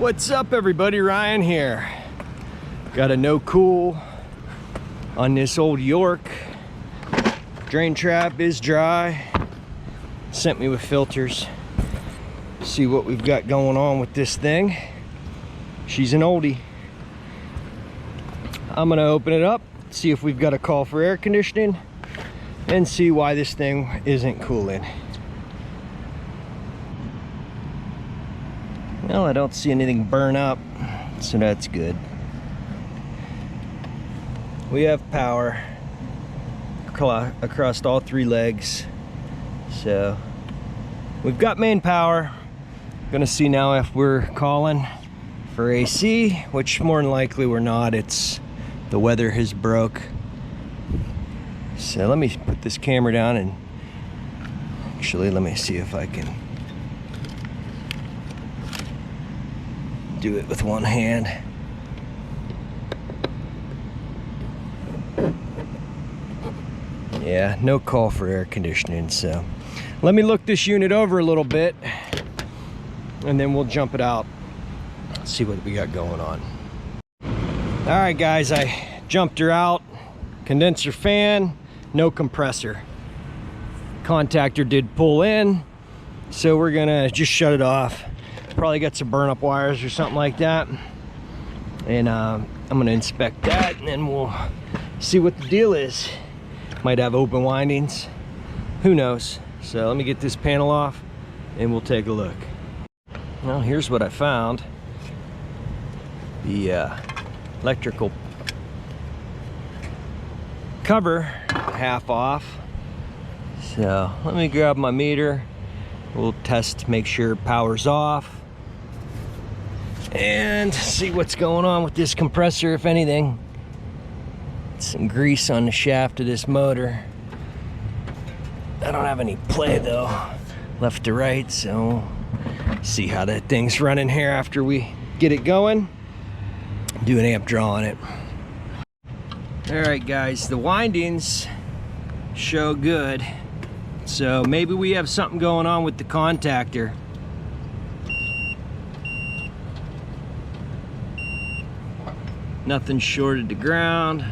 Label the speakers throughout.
Speaker 1: What's up everybody, Ryan here. Got a no cool on this old York. Drain trap is dry. Sent me with filters. See what we've got going on with this thing. She's an oldie. I'm gonna open it up, see if we've got a call for air conditioning, and see why this thing isn't cooling. Well, I don't see anything burn up, so that's good. We have power across all three legs, so we've got main power. Gonna see now if we're calling for AC, which more than likely we're not. It's the weather has broke. So let me put this camera down and actually let me see if I can do it with one hand. Yeah, no call for air conditioning, so let me look this unit over a little bit and then we'll jump it out, see what we got going on. All right guys, I jumped her out. Condenser fan, no compressor. Contactor did pull in, so we're gonna just shut it off. Probably got some burn up wires or something like that, and I'm gonna inspect that and then we'll see what the deal is. Might have open windings, who knows. So let me get this panel off and we'll take a look. Well, here's what I found. The electrical cover half off, so let me grab my meter. We'll test, make sure power's off, and see what's going on with this compressor, if anything. Some grease on the shaft of this motor. I don't have any play though, left to right, so see how that thing's running here after we get it going. Do an amp draw on it. All right guys, the windings show good, so maybe we have something going on with the contactor. Nothing shorted to ground.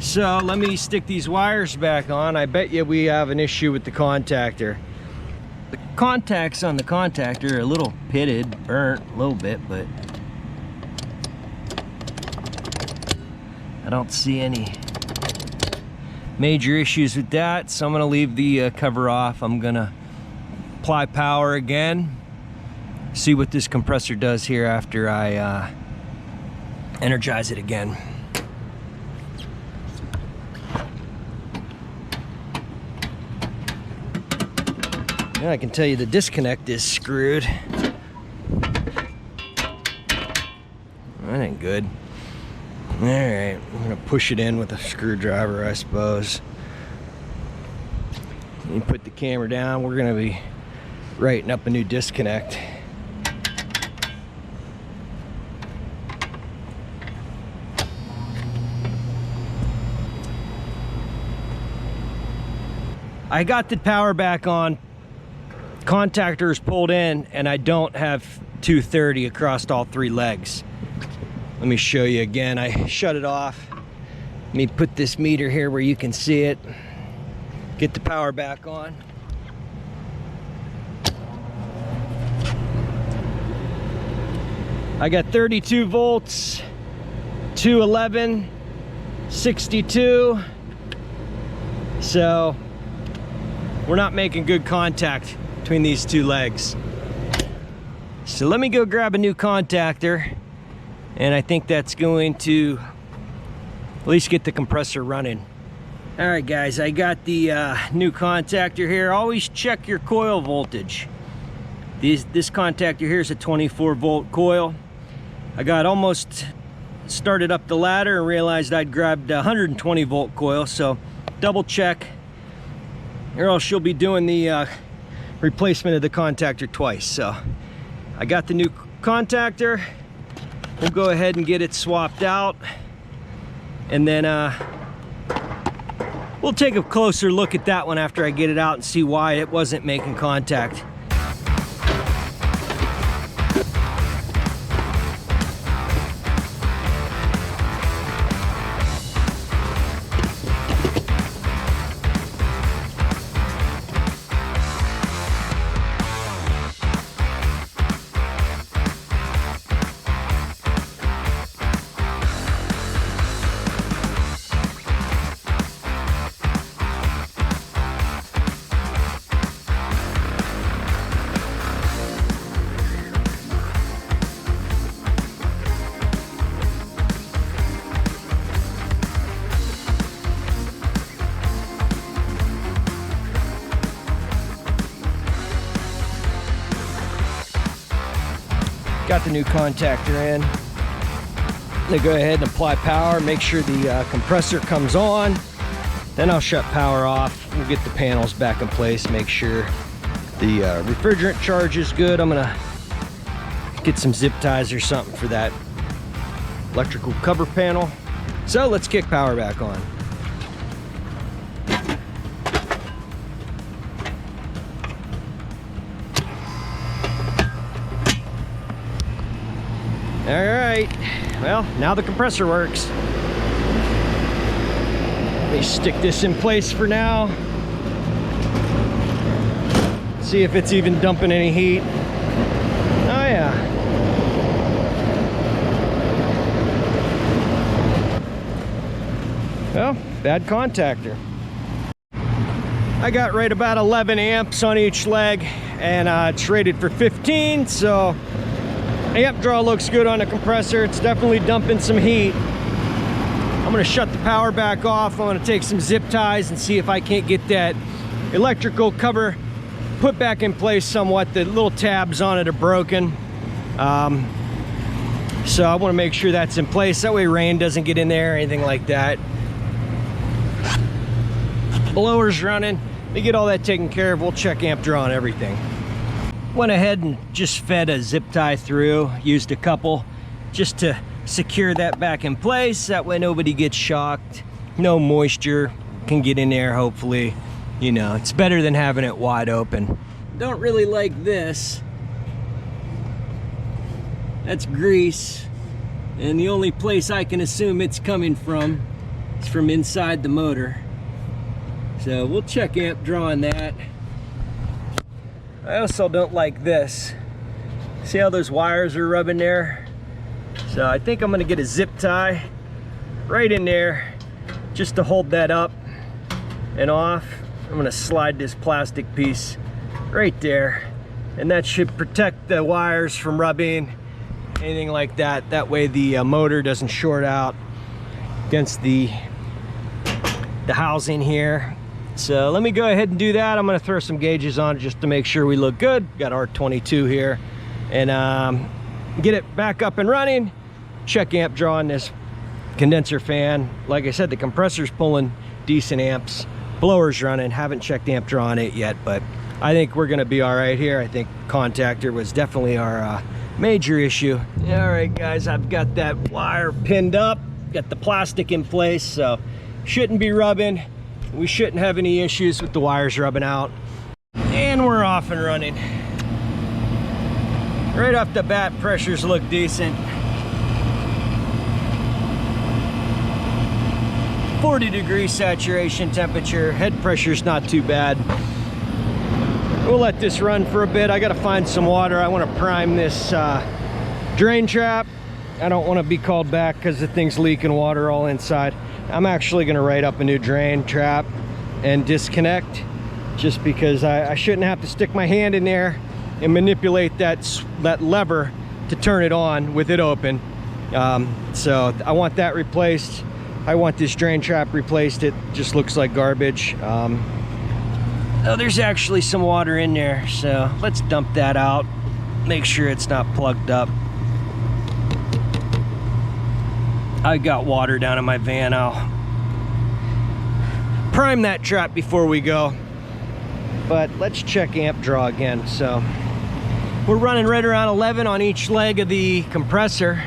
Speaker 1: So let me stick these wires back on. I bet you we have an issue with the contactor. The contacts on the contactor are a little pitted, burnt a little bit, but I don't see any major issues with that, so I'm gonna leave the cover off. I'm gonna apply power again, see what this compressor does here after I energize it again. Yeah, I can tell you the disconnect is screwed. That ain't good. All right, I'm gonna push it in with a screwdriver, I suppose. You put the camera down, we're gonna be writing up a new disconnect. I got the power back on. Contactor is pulled in and I don't have 230 across all three legs. Let me show you again. I shut it off. Let me put this meter here where you can see it. Get the power back on. I got 32 volts, 211, 62. So we're not making good contact between these two legs. So let me go grab a new contactor, and I think that's going to at least get the compressor running. All right guys, I got the new contactor here. Always check your coil voltage. This contactor here is a 24 volt coil. I got almost started up the ladder and realized I'd grabbed a 120 volt coil, so double check, or else you'll be doing the replacement of the contactor twice. So I got the new contactor. We'll go ahead and get it swapped out, and then we'll take a closer look at that one after I get it out and see why it wasn't making contact. Got the new contactor in. They go ahead and apply power, make sure the compressor comes on. Then I'll shut power off. We'll get the panels back in place, make sure the refrigerant charge is good. I'm gonna get some zip ties or something for that electrical cover panel. So let's kick power back on. All right, well, now the compressor works. Let me stick this in place for now. See if it's even dumping any heat. Oh yeah. Well, bad contactor. I got right about 11 amps on each leg, and it's rated for 15, so amp draw looks good on the compressor. It's definitely dumping some heat. I'm gonna shut the power back off. I'm gonna take some zip ties and see if I can't get that electrical cover put back in place somewhat. The little tabs on it are broken. So I wanna make sure that's in place. That way rain doesn't get in there or anything like that. Blower's running. Let me get all that taken care of. We'll check amp draw and everything. Went ahead and just fed a zip tie through, used a couple just to secure that back in place. That way nobody gets shocked. No moisture can get in there, hopefully. You know, it's better than having it wide open. Don't really like this. That's grease. And the only place I can assume it's coming from is from inside the motor. So we'll check amp draw on that. I also don't like this. See how those wires are rubbing there? So I think I'm gonna get a zip tie right in there just to hold that up and off. I'm gonna slide this plastic piece right there, and that should protect the wires from rubbing, anything like that. That way the motor doesn't short out against the housing here. So let me go ahead and do that. I'm gonna throw some gauges on just to make sure we look good. Got our 22 here, and get it back up and running. Check amp draw on this condenser fan. Like I said, the compressor's pulling decent amps. Blower's running. Haven't checked amp draw on it yet, but I think we're gonna be all right here. I think contactor was definitely our major issue. All right, guys, I've got that wire pinned up, got the plastic in place, so shouldn't be rubbing. We shouldn't have any issues with the wires rubbing out. And we're off and running. Right off the bat, pressures look decent. 40-degree saturation temperature. Head pressure's not too bad. We'll let this run for a bit. I gotta find some water. I wanna prime this drain trap. I don't wanna be called back because the thing's leaking water all inside. I'm actually gonna write up a new drain trap and disconnect, just because I shouldn't have to stick my hand in there and manipulate that lever to turn it on with it open. So I want that replaced. I want this drain trap replaced. It just looks like garbage. Oh, there's actually some water in there, so let's dump that out. Make sure it's not plugged up. I got water down in my van. I'll prime that trap before we go. But let's check amp draw again. So we're running right around 11 on each leg of the compressor.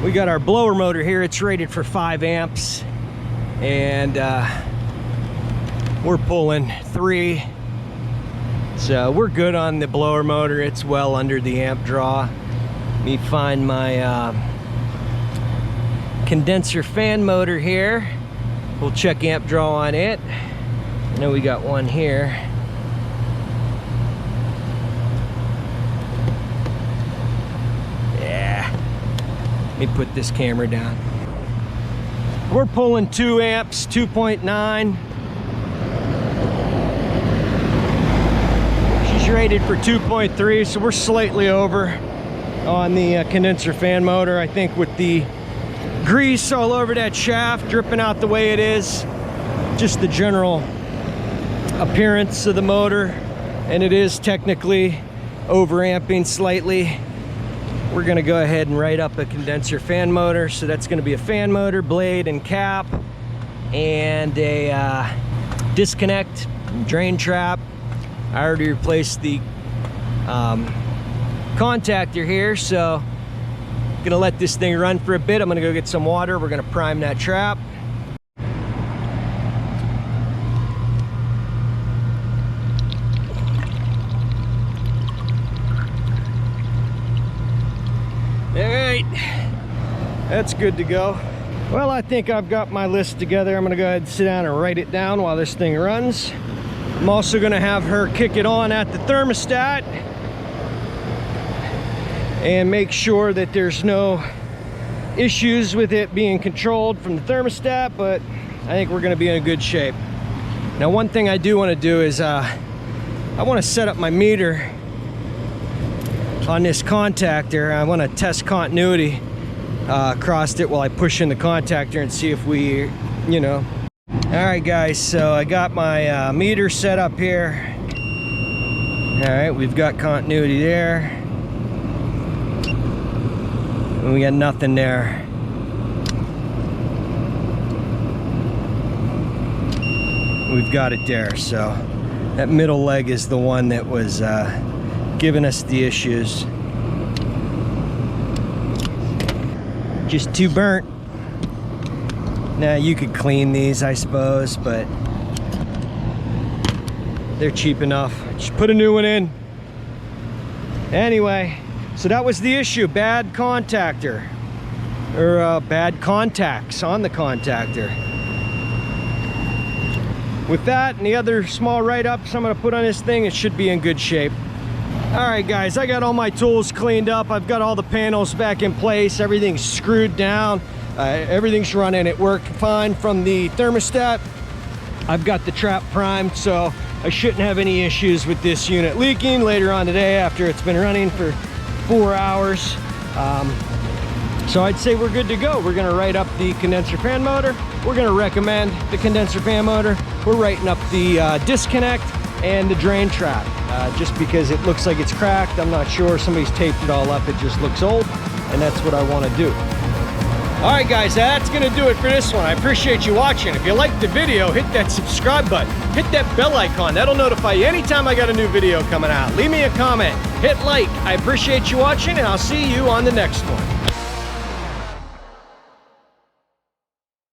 Speaker 1: We got our blower motor here. It's rated for 5 amps. And we're pulling 3. So we're good on the blower motor. It's well under the amp draw. Let me find my condenser fan motor here. We'll check amp draw on it. I know we got one here. Yeah. Let me put this camera down. We're pulling 2 amps, 2.9. She's rated for 2.3, so we're slightly over on the condenser fan motor. I think with the grease all over that shaft, dripping out the way it is, just the general appearance of the motor, and it is technically overamping slightly. we're gonna go ahead and write up a condenser fan motor. So that's gonna be a fan motor, blade and cap, and a disconnect, drain trap. I already replaced the contactor here, so I'm gonna let this thing run for a bit. I'm gonna go get some water. We're gonna prime that trap. All right, that's good to go. Well, I think I've got my list together. I'm gonna go ahead and sit down and write it down while this thing runs. I'm also gonna have her kick it on at the thermostat and make sure that there's no issues with it being controlled from the thermostat, but I think we're gonna be in good shape. Now, one thing I do wanna do is I wanna set up my meter on this contactor. I wanna test continuity across it while I push in the contactor and see if we, you know. All right, guys, so I got my meter set up here. All right, we've got continuity there. And we got nothing there. We've got it there, so that middle leg is the one that was giving us the issues. Just too burnt. Now, you could clean these, I suppose, but they're cheap enough. Just put a new one in. Anyway, so that was the issue. Bad contactor, or bad contacts on the contactor. With that and the other small write-ups I'm gonna put on this thing, it should be in good shape. All right, guys, I got all my tools cleaned up. I've got all the panels back in place. Everything's screwed down. Everything's running. It worked fine from the thermostat. I've got the trap primed, so I shouldn't have any issues with this unit leaking later on today after it's been running for 4 hours. So I'd say we're good to go. We're gonna write up the condenser fan motor. We're gonna recommend the condenser fan motor. We're writing up the disconnect and the drain trap. Just because it looks like it's cracked, I'm not sure. Somebody's taped it all up. It just looks old, and that's what I want to do. All right, guys, that's gonna do it for this one. I appreciate you watching. If you liked the video, hit that subscribe button, hit that bell icon. That'll notify you anytime I got a new video coming out. Leave me a comment, hit like. I appreciate you watching, and I'll see you on the next one.